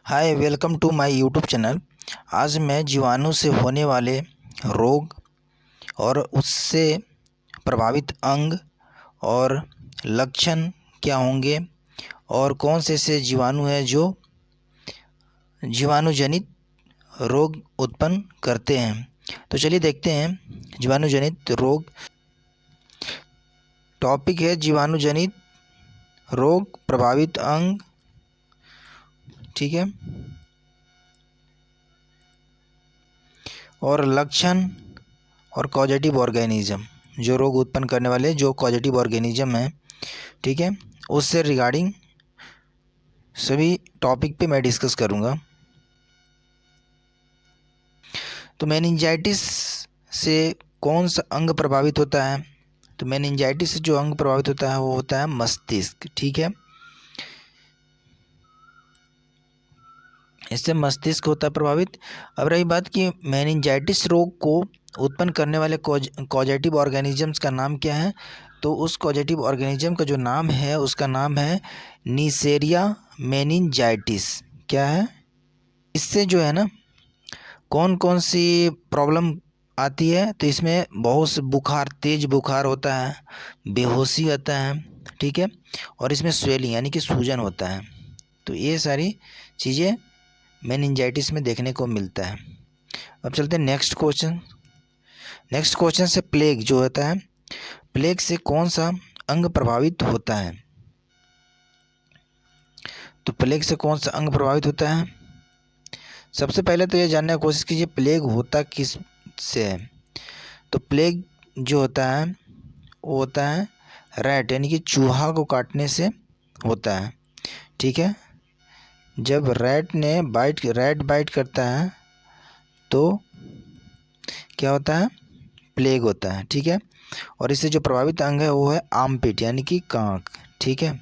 Hi, welcome to my YouTube channel. आज मैं जीवाणु से होने वाले रोग और उससे प्रभावित अंग और लक्षण क्या होंगे और कौन से ऐसे जीवाणु हैं जो जीवाणु जनित रोग उत्पन्न करते हैं। तो चलिए देखते हैं जीवाणु जनित रोग। टॉपिक है जीवाणु जनित रोग प्रभावित अंग। ठीक है, और लक्षण और कॉजेटिव ऑर्गेनिज्म, जो रोग उत्पन्न करने वाले जो कॉजेटिव ऑर्गेनिज्म हैं, ठीक है, उससे रिगार्डिंग सभी टॉपिक पे मैं डिस्कस करूँगा। तो मेनिंजाइटिस से कौन सा अंग प्रभावित होता है? तो मेनिंजाइटिस से जो अंग प्रभावित होता है वो होता है मस्तिष्क। ठीक है, इससे मस्तिष्क होता है प्रभावित। अब रही बात कि मेनिंजाइटिस रोग को उत्पन्न करने वाले कॉजेटिव ऑर्गेनिजम्स का नाम क्या है? तो उस कॉजेटिव ऑर्गेनिज्म का जो नाम है उसका नाम है नीसेरिया मेनिंजाइटिस। क्या है? इससे जो है ना कौन कौन सी प्रॉब्लम आती है? तो इसमें बहुत से बुखार, तेज बुखार होता है, बेहोशी आता है, ठीक है, और इसमें स्वेलिंग यानी कि सूजन होता है। तो ये सारी चीज़ें मेनिंजाइटिस में देखने को मिलता है। अब चलते हैं नेक्स्ट क्वेश्चन। नेक्स्ट क्वेश्चन से प्लेग जो होता है, प्लेग से कौन सा अंग प्रभावित होता है? तो प्लेग से कौन सा अंग प्रभावित होता है? सबसे पहले तो ये जानने की कोशिश कीजिए प्लेग होता किस से है। तो प्लेग जो होता है वो होता है रैट यानी कि चूहा को काटने से होता है। ठीक है, जब रैट बाइट करता है तो क्या होता है? प्लेग होता है। ठीक है, और इससे जो प्रभावित अंग है वो है आर्मपिट यानी कि कांक। ठीक है,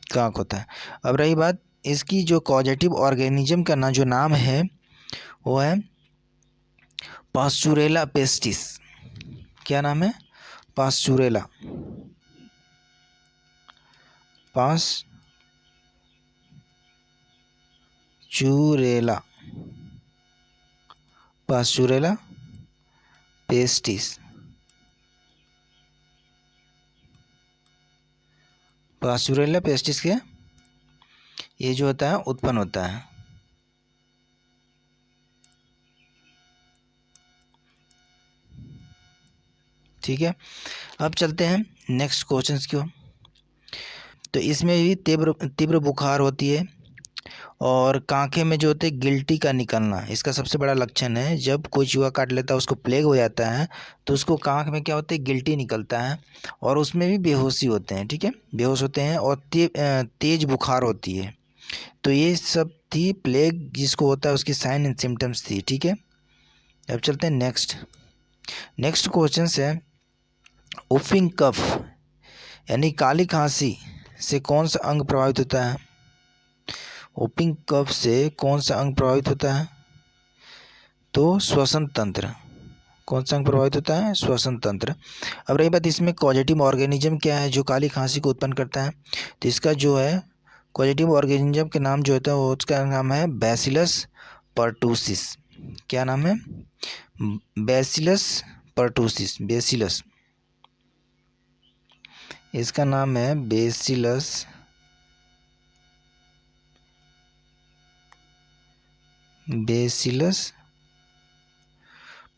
कांक होता है। अब रही बात इसकी जो कॉजेटिव ऑर्गेनिज्म का जो नाम है वो है पास्चुरेला पेस्टिस। क्या नाम है? Pasteurella. Pasteurella Pasteurella pestis. Pasteurella pestis के ये जो होता है उत्पन्न होता है। ठीक है, अब चलते हैं नेक्स्ट क्वेश्चंस की ओर। तो इसमें भी तीव्र तीव्र बुखार होती है और कांखे में जो होते हैं गिल्टी का निकलना, इसका सबसे बड़ा लक्षण है। जब कोई चूहा काट लेता है उसको प्लेग हो जाता है तो उसको कांख में क्या होता है? गिल्टी निकलता है और उसमें भी बेहोशी होते हैं। ठीक है, बेहोश होते हैं और तेज बुखार होती है। तो ये सब थी प्लेग जिसको होता है उसकी साइन एंड सिम्टम्स थी। ठीक है, अब चलते हैं नेक्स्ट क्वेश्चन है वुफिंग कफ यानी काली खांसी से कौन सा अंग प्रभावित होता है? वुफिंग कफ से कौन सा अंग प्रभावित होता है? तो श्वसन तंत्र। कौन सा अंग प्रभावित होता है? श्वसन तंत्र। अब रही बात इसमें कॉजेटिव ऑर्गेनिज्म क्या है जो काली खांसी को उत्पन्न करता है? तो इसका जो है कॉजेटिव ऑर्गेनिज्म के नाम जो होता है वो उसका नाम है बैसिलस पर्टुसिस। क्या नाम है? Bacillus pertussis. बेसिलस, इसका नाम है बेसिलस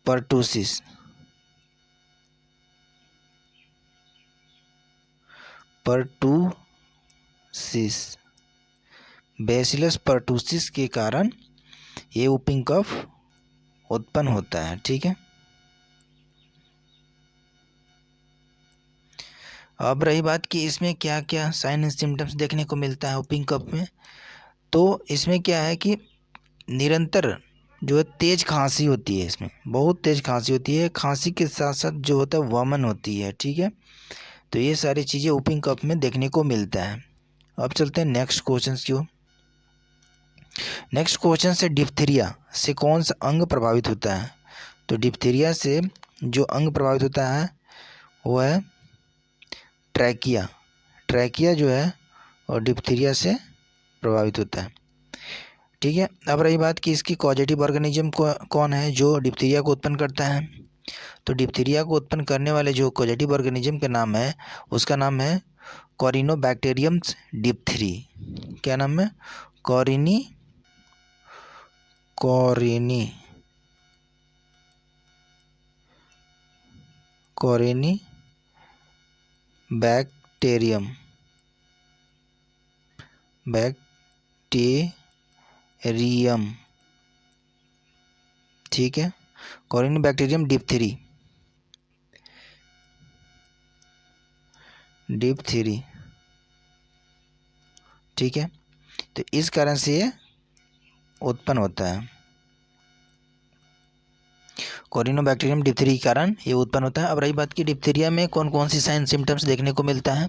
पर्टुसिस। बेसिलस पर्टुसिस के कारण ये वुफिंग कफ उत्पन्न होता है। ठीक है, अब रही बात कि इसमें क्या क्या साइन एंड सिम्टम्स देखने को मिलता है वुफिंग कफ में। तो इसमें क्या है कि निरंतर जो है तेज खांसी होती है, इसमें बहुत तेज खांसी होती है। खांसी के साथ साथ जो होता है वमन होती है। ठीक है, तो ये सारी चीज़ें वुफिंग कफ में देखने को मिलता है। अब चलते हैं नेक्स्ट क्वेश्चन की ओर। नेक्स्ट क्वेश्चन से डिप्थीरिया से कौन सा अंग प्रभावित होता है? तो डिप्थीरिया से जो अंग प्रभावित होता है वो है ट्रैकिया। ट्रैकिया जो है और डिप्थीरिया से प्रभावित होता है। ठीक है। अब रही बात कि इसकी कॉजेटिव ऑर्गेनिज्म कौन है जो डिप्थीरिया को उत्पन्न करता है। तो डिप्थीरिया को उत्पन्न करने वाले जो कॉजेटिव ऑर्गेनिज्म का नाम है उसका नाम है कॉरिनोबैक्टीरियम्स डिप्थरी। क्या नाम है? कॉरिनी बैक्टीरियम, ठीक है, कॉरिनोबैक्टीरियम डिप्थरी, ठीक है। तो इस कारण से ये उत्पन्न होता है, कॉरिनोबैक्टीरियम डिप्थरी के कारण ये उत्पन्न होता है। अब रही बात की डिप्थीरिया में कौन कौन सी साइन सिम्टम्स देखने को मिलता है।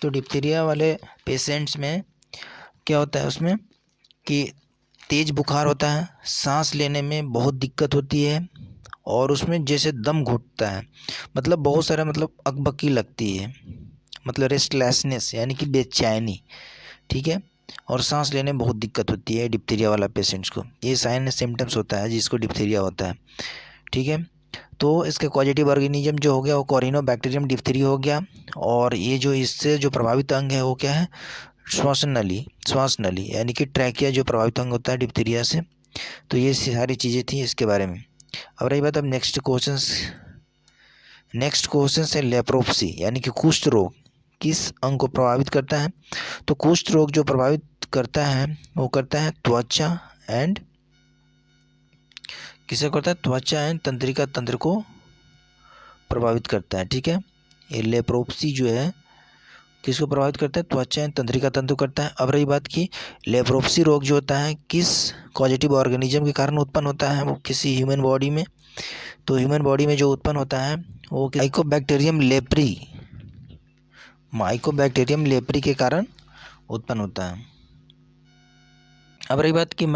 तो डिप्थीरिया वाले पेशेंट्स में क्या होता है उसमें कि तेज़ बुखार होता है, सांस लेने में बहुत दिक्कत होती है और उसमें जैसे दम घुटता है, मतलब बहुत सारा मतलब अकबकी लगती है, मतलब रेस्टलेसनेस यानी कि बेचैनी, ठीक है, और सांस लेने में बहुत दिक्कत होती है डिप्थीरिया वाला पेशेंट्स को। ये साइन सिम्टम्स होता है जिसको डिप्थीरिया होता है, ठीक है। तो इसके कॉजेटिव ऑर्गेनिज्म जो हो गया वो कॉरिनोबैक्टीरियम डिप्थरी हो गया। और ये जो इससे जो प्रभावित अंग है वो क्या है? श्वास नली यानी कि ट्रैकिया जो प्रभावित अंग होता है डिप्थीरिया से। तो ये सारी चीज़ें थी इसके बारे में। अब रही बात अब नेक्स्ट क्वेश्चन है लेप्रोप्सी यानी कि कुष्ठ रोग किस अंग को प्रभावित करता है। तो कुष्ठ रोग जो प्रभावित करता है वो करता है त्वचा एंड किसे करता है? त्वचा एंड तंत्रिका तंत्र को प्रभावित करता है, ठीक है। ये लेप्रोप्सी जो है किसको प्रभावित करता है? त्वचा एंड तंत्रिका तंत्र करता है। अब रही बात की लेप्रोप्सी रोग जो होता है किस कॉजेटिव ऑर्गेनिज्म के कारण उत्पन्न होता है, वो किसी ह्यूमन बॉडी में। तो ह्यूमन बॉडी में जो उत्पन्न होता है वो माइकोबैक्टीरियम लेप्री के कारण उत्पन्न होता है। अब रही बात कि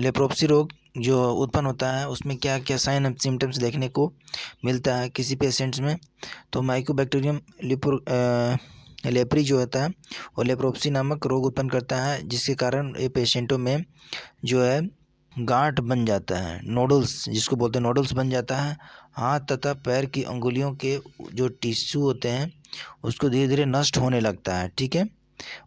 लेप्रोप्सी रोग जो उत्पन्न होता है उसमें क्या क्या साइन एंड सिम्टम्स देखने को मिलता है किसी पेशेंट्स में। तो माइकोबैक्टीरियम लेप्री जो होता है वो लेप्रोप्सी नामक रोग उत्पन्न करता है जिसके कारण ये पेशेंटों में जो है गांठ बन जाता है, नोडल्स जिसको बोलते हैं, नोडल्स बन जाता है। हाथ तथा पैर की अंगुलियों के जो टिश्यू होते हैं उसको धीरे धीरे नष्ट होने लगता है, ठीक है,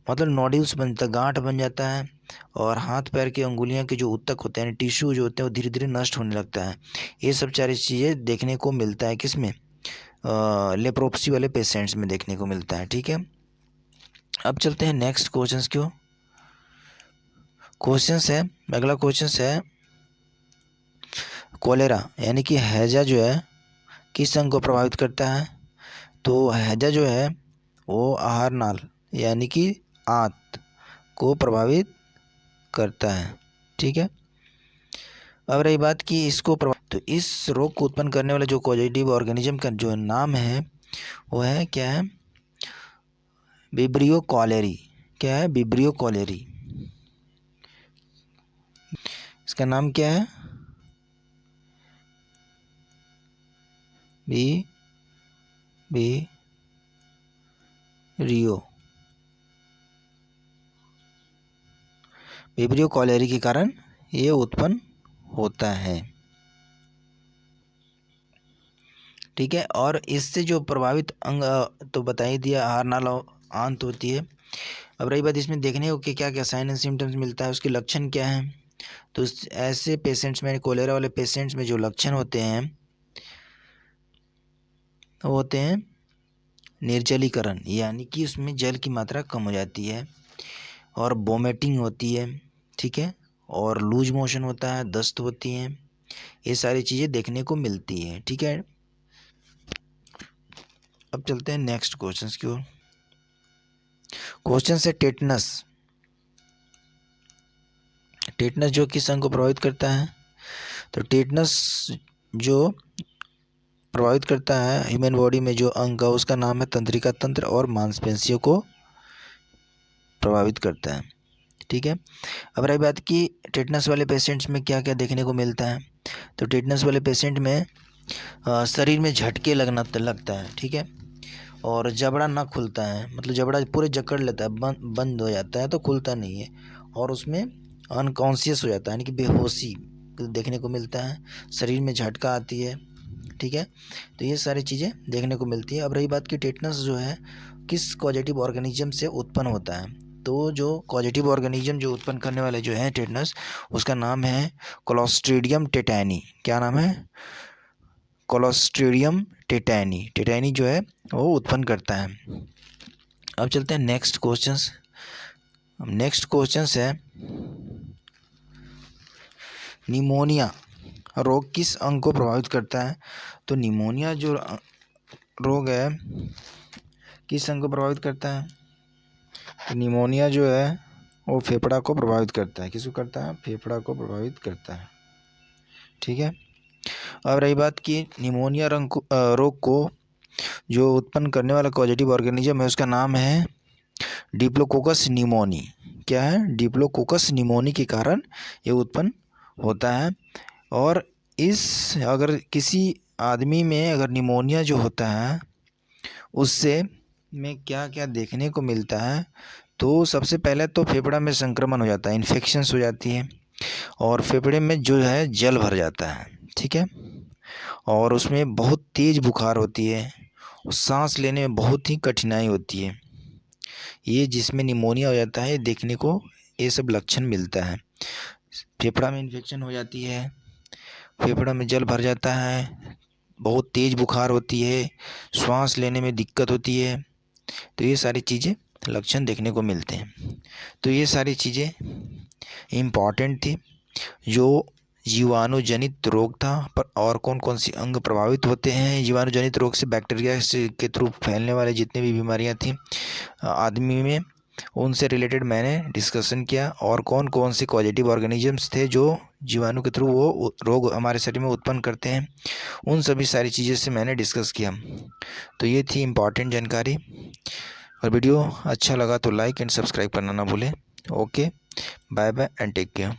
मतलब नोडल्स बनता, गांठ बन जाता है और हाथ पैर की अंगुलियां के जो ऊतक होते हैं, टिश्यू जो होते हैं वो धीरे धीरे नष्ट होने लगता है। ये सब सारी चीज़ें देखने को मिलता है किसमें? लेप्रोप्सी वाले पेशेंट्स में देखने को मिलता है, ठीक है। अब चलते हैं नेक्स्ट अगला क्वेश्चन है कोलेरा यानी कि हैजा जो है किस अंग को प्रभावित करता है। तो हैजा जो है वो आहार नाल यानी कि आंत को प्रभावित करता है, ठीक है। अब रही बात कि तो इस रोग को उत्पन्न करने वाले जो कॉजेटिव ऑर्गेनिज्म का जो नाम है वो है क्या है? Vibrio cholerae. क्या है? Vibrio cholerae. इसका नाम क्या है? विब्रियो कॉलेरी के कारण ये उत्पन्न होता है, ठीक है। और इससे जो प्रभावित अंग तो बता ही दिया, आहार नाल और आंत होती है। अब रही बात इसमें देखने को कि क्या क्या साइन एंड सिम्टम्स मिलता है, उसके लक्षण क्या हैं। तो ऐसे पेशेंट्स में, कोलेरा वाले पेशेंट्स में जो लक्षण होते हैं वो होते हैं निर्जलीकरण यानी कि उसमें जल की मात्रा कम हो जाती है और वोमिटिंग होती है, ठीक है, और लूज मोशन होता है, दस्त होती हैं, ये सारी चीज़ें देखने को मिलती हैं, ठीक है। अब चलते हैं नेक्स्ट क्वेश्चंस की ओर। क्वेश्चन है टेटनस जो किस अंग को प्रभावित करता है। तो टेटनस जो प्रभावित करता है ह्यूमन बॉडी में जो अंग है उसका नाम है तंत्रिका तंत्र और मांसपेशियों को प्रभावित करता है, ठीक है। अब रही बात कि टेटनस वाले पेशेंट्स में क्या क्या देखने को मिलता है। तो टेटनस वाले पेशेंट में शरीर में झटके लगता है, ठीक है, और जबड़ा ना खुलता है, मतलब जबड़ा पूरे जकड़ लेता है, बंद हो जाता है, तो खुलता नहीं है, और उसमें अनकॉन्शियस हो जाता है, यानी कि बेहोशी देखने को मिलता है, शरीर में झटका आती है, ठीक है। तो ये सारी चीज़ें देखने को मिलती है। अब रही बात कि टेटनस जो है किस कॉजेटिव ऑर्गेनिज्म से उत्पन्न होता है, तो जो कॉजेटिव ऑर्गेनिज्म जो उत्पन्न करने वाले जो है टेटनस, उसका नाम है क्लोस्ट्रीडियम टेटानी। क्या नाम है? Clostridium tetani. टेटानी जो है वो उत्पन्न करता है। अब चलते हैं नेक्स्ट क्वेश्चंस। नेक्स्ट क्वेश्चंस है निमोनिया रोग किस अंग को प्रभावित करता है? तो निमोनिया जो रोग है किस अंग को प्रभावित करता है? तो निमोनिया जो है वो फेफड़ा को प्रभावित करता है। किसको करता है? फेफड़ा को प्रभावित करता है, ठीक है। अब रही बात कि निमोनिया रोग को जो उत्पन्न करने वाला कॉजेटिव ऑर्गेनिज्म है उसका नाम है डिप्लोकोकस निमोनी। क्या है? डिप्लोकोकस निमोनी के कारण ये उत्पन्न होता है। और इस अगर किसी आदमी में अगर निमोनिया जो होता है उससे में क्या क्या देखने को मिलता है, तो सबसे पहले तो फेफड़ा में संक्रमण हो जाता है, इन्फेक्शंस हो जाती है, और फेफड़े में जो है जल भर जाता है, ठीक है। और उसमें बहुत तेज़ बुखार होती है, सांस लेने में बहुत ही कठिनाई होती है। ये जिसमें निमोनिया हो जाता है देखने को ये सब लक्षण मिलता है। फेफड़ा में इन्फेक्शन हो जाती है, फेफड़ा में जल भर जाता है, बहुत तेज़ बुखार होती है, श्वास लेने में दिक्कत होती है। तो ये सारी चीज़ें लक्षण देखने को मिलते हैं। तो ये सारी चीज़ें इम्पॉर्टेंट थी। जो जीवाणुजनित रोग था पर और कौन कौन सी अंग प्रभावित होते हैं जीवाणुजनित रोग से, बैक्टीरिया से के थ्रू फैलने वाले जितनी भी बीमारियां थी आदमी में, उनसे रिलेटेड मैंने डिस्कशन किया। और कौन कौन से कॉजेटिव ऑर्गेनिजम्स थे जो जीवाणु के थ्रू वो रोग हमारे शरीर में उत्पन्न करते हैं, उन सभी सारी चीज़ें से मैंने डिस्कस किया। तो ये थी इम्पॉर्टेंट जानकारी। और वीडियो अच्छा लगा तो लाइक एंड सब्सक्राइब करना ना भूलें। Okay, bye bye and take care.